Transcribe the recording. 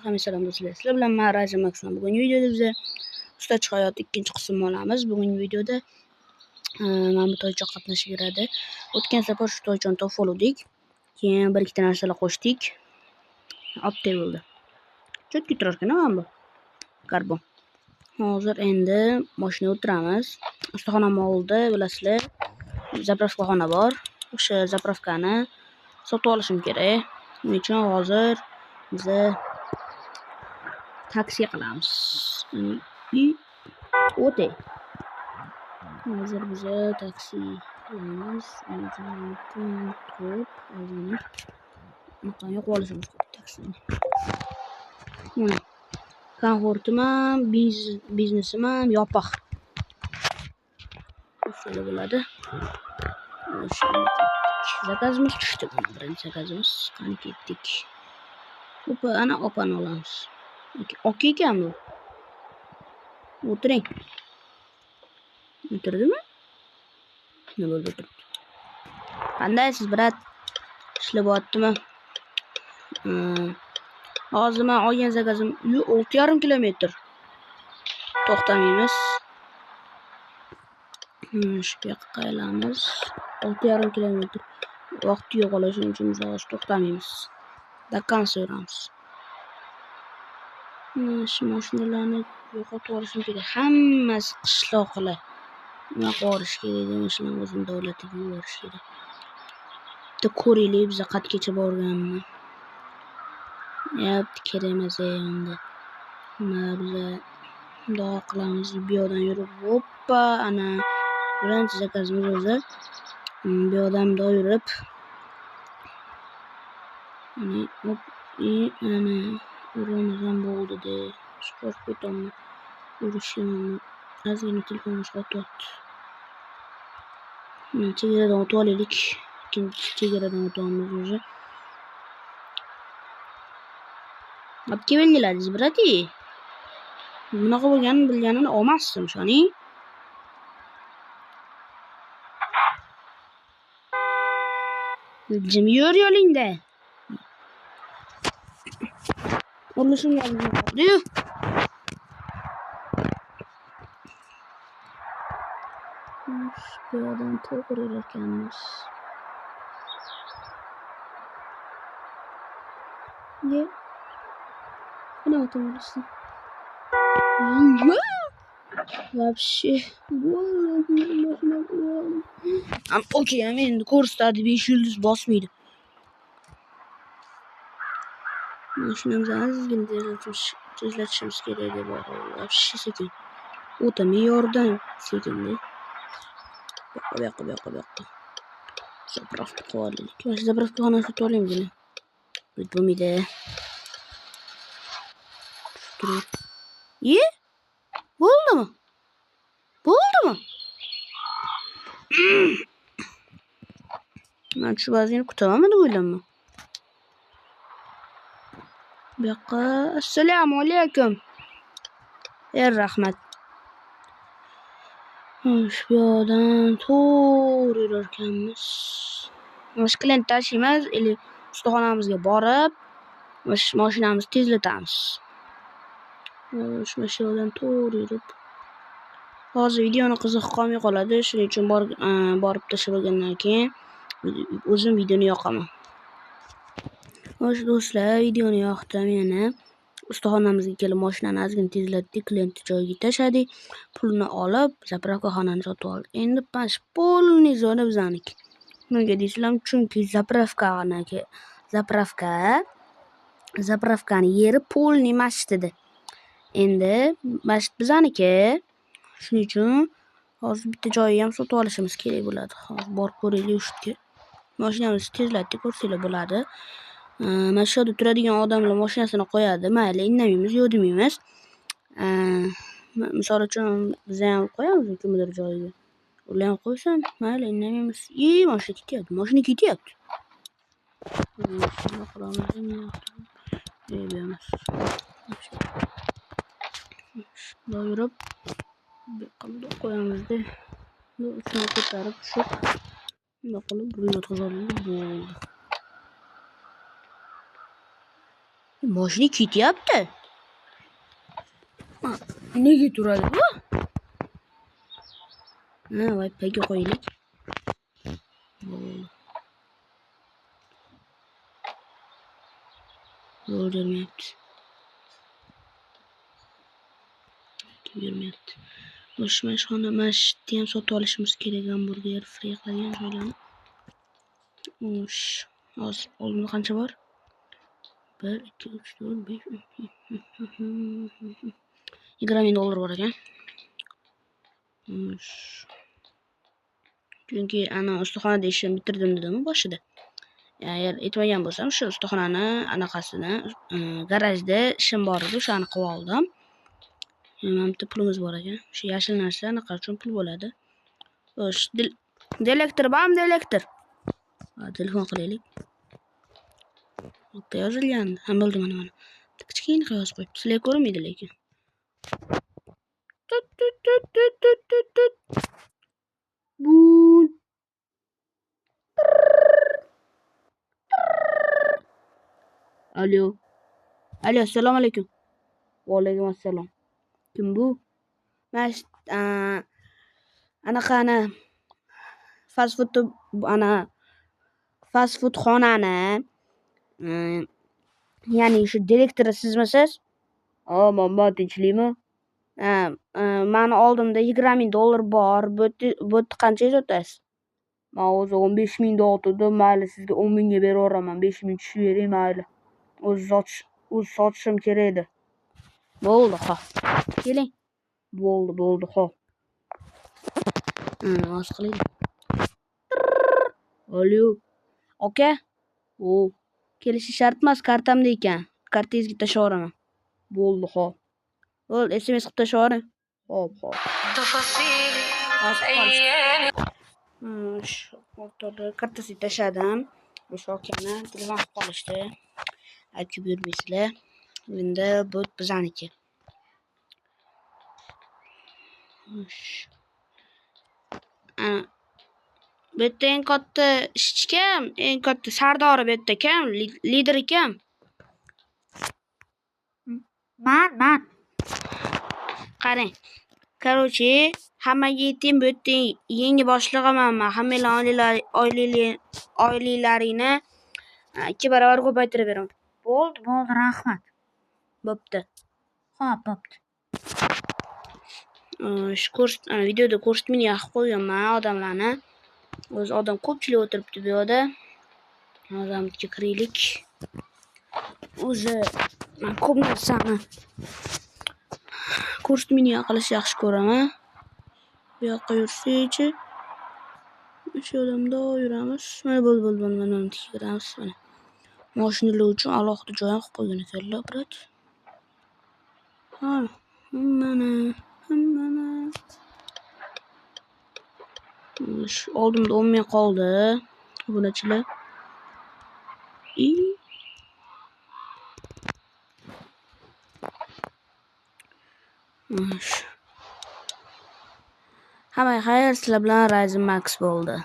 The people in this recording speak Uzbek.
Hamma salom do'stlar. Sizlar bilan men Rajim Makson. Bugungi videoda biz ustachi hayot ikkinchi qismini olamiz. Bugungi videoda mana bu toychoq qatnashib yuradi. O'tgan safar shu toychoni topib oldik. Keyin bir ikkita narsalar qo'shdik. Optay bo'ldi. Chotki turar ekan mana bu. Karbon. Hozir endi mashinaga o'tiramiz. Ustaxonam oldi, bilasizlar. Zapravkaxona bor. O'sha zapravkani sotib olishim kerak. Shuning uchun hozir biz taksi qilamiz. O'tay. Hozir biz taksi qilamiz. Qanday qilishimiz kerak taksini. Mana komfortimi, biznesimi yopiq. Shunday bo'ladi. Zakazimiz tushdi. Birinchi zakazimiz qani ketdik. Ana opani olamiz. Oq ekan bu. O'tiring. O'tirdimi? Nima bo'ldi turibdi? Qandaysiz, brat? Ishlayaptimi? Hozir men olgan zakazim 6,5 kilometr. To'xtamaymiz. Shu yoqqa qaylamiz. 6,5 kilometr. Vaqt yo'q, shuning uchun biz hozir to'xtamaymiz. Dakkan so'ramiz. Shu mashinalarni yo'qotib olishim kerak. Hammasi qishloqlar. Nima qilish kerak demaslar, o'zim davlatiga yuborish kerak. Bitta ko'ringlar, biz qayergacha borganini. Kerak emas endi. Biz bundoq qilamiz. Bu yoqdan yurib, hoppa, ana birinchi zakazimiz o'zi. Bu yoqdan bundoq yurib, hop, ana uramizdan bo'ldi-da. Chiqib ketaman. Urishim. Ozgina telefonimiz qotyapti. Chegaradan o'tib olaylik. Ikkinchi chegaradan o'tamiz o'zi. Obke belgiladingiz, brati. Bunaqa bo'lganini bilganini olmasdim, shoning. Jim yur yo'lingda. Olishim yo'qdi. Bu yerdan to'g'ri ekanmiz. Ne? Ana otomobilsin. Вообще. Okey, endi ko'rsatadi 5 yulduz bosmaydi. Mashinamizni ozgina tezlatishimiz kerak deb вообще sekin. O'ta me'yordan sekin-da. Bu yoqqa. Zapravka qo'ydik. Mana zapravkaxonani sotib olaymi? Bo'lmaydi. Bo'ldimi? Men shu vaziyatni kutamanmi deb o'ylayman. Bu yoqqa assalomu alaykum. Rahmat. Shu yoqdan to'g'ri yurarkanmiz. Klient tashiymiz, ustaxonamizga borib, mashinamizni tezlatamiz. Shu yoqdan to'g'ri yurib. Hozir videoni qiziq qolmay qoladi, shuning uchun borib tashlagandan keyin o'zim videoni yoqaman. Xo'sh do'stlar, videoni yoqdim yana. Ustaxonamizga kelib mashinani ozgina tezlatdik, klientni joyiga tashladik. Pulni olib, zapravkaxonani sotib oldik. Endi polniy zona bizaniki. Nega deysizlar? Chunki zapravkani yeri polniy masjid edi. Endi masjid bizaniki. Shuning uchun hozir bitta joyni ham sotib olishimiz kerak bo'ladi. Hozir borib ko'raylik o'shga. Mashinamizni tezlatdik, ko'rsanglar bo'ladi. Mana shu yerda turadigan odamlar mashinasini qo'yadi. Mayli, indamaymiz, yo'q demaymiz. Misol uchun biz ham qo'yamiz kimdir joyiga. Ular ham qo'ysin, mayli, indamaymiz. Mashina ketyapti. Do'yurib bundoq qo'yamizda. Bu uchini ko'tarib tushib, bundoq qilib burga o'tkazamiz. Mashina ketyapti. Nega turadi bu? Wi-Fi'ga qo'yaylik. Yurmayapti. Oshxona mashitni ham sotib olishimiz kerak, hamburger free qilgan joylarni. Hozir oldimda qancha bor? 1 2 3 4 5 $20,000 bor ekan. Chunki ana ustaxonada ishimni bitirdim dedim boshida. Agar aytmagan bo'lsam, shu ustaxonani anaqasini garajda ishim bor edi, o'shani qilib oldim. Bitta pulimiz bor ekan. Shu yashil narsa anaqa uchun pul bo'ladi. Xo'sh, delektor bormi, delektor? Telefon qilaylik. Bitta yozilgandi. Ham bo'ldi mana. Kichkina yozib qo'yibdi. Sizlar ko'rmaydi lekin. Alo. Assalomu alaykum. Va alaykum assalom. Kim bu? Anaqani fast food xonani ya'ni shu direktori sizmisiz? Men tinchlikmi? Mani oldimda $20,000 bor. Bu qancha sotasiz? Men o'zi 15,000 otdim. Mayli, sizga 10,000 ga beraveraman. 5,000 tushib bering, mayli. O'zi sotishim kerak edi. Bo'ldi, xo'p. Keling. Bo'ldi, xo'p. Oz qilaylik. Alo. Aka? Kelishi shart emas, kartamda ekan. Kartangizga tashlayveraman. Bo'ldi, xo'p. Bo'ldi, SMS qilib tashlayvering. Xo'p. Shu o'rtada kartasiga tashladim. O'sha akani telefon qilib qolishdi. Aytib yurmaysizlar. Endi bu bizaniki. Bu yerda eng katta ishchi kim? Eng katta sardori bu yerda kim? Lideri kim? Man. Qarang. Короче, hammaga ayting, bu yerda yangi boshlig'iman men. Hammanglar oyliklaringni 2 barobar ko'paytirib beraman. Bo'ldi, rahmat. Bo'pti. Xo'p, bo'pti. Shu videoda ko'rsatmani qilib qo'yganman odamlarni. O'zi odam ko'pchilik o'tiribdi bu yerda. Odamga kiraylik. O'zi men ko'p narsani ko'rsatmani qilishni yaxshi ko'raman. Bu yoqqa yursak-chi. Shu odamda yuramiz. Mana bo'ldi. Mana kiramiz. Mana. Mashinalar uchun alohida joy qilib qo'ygan ekanlar, brat. Mana. Oldimda 10,000 qoldi. Bunachilar. Hamma xayr, sizlar bilan Ryzen Max bo'ldi.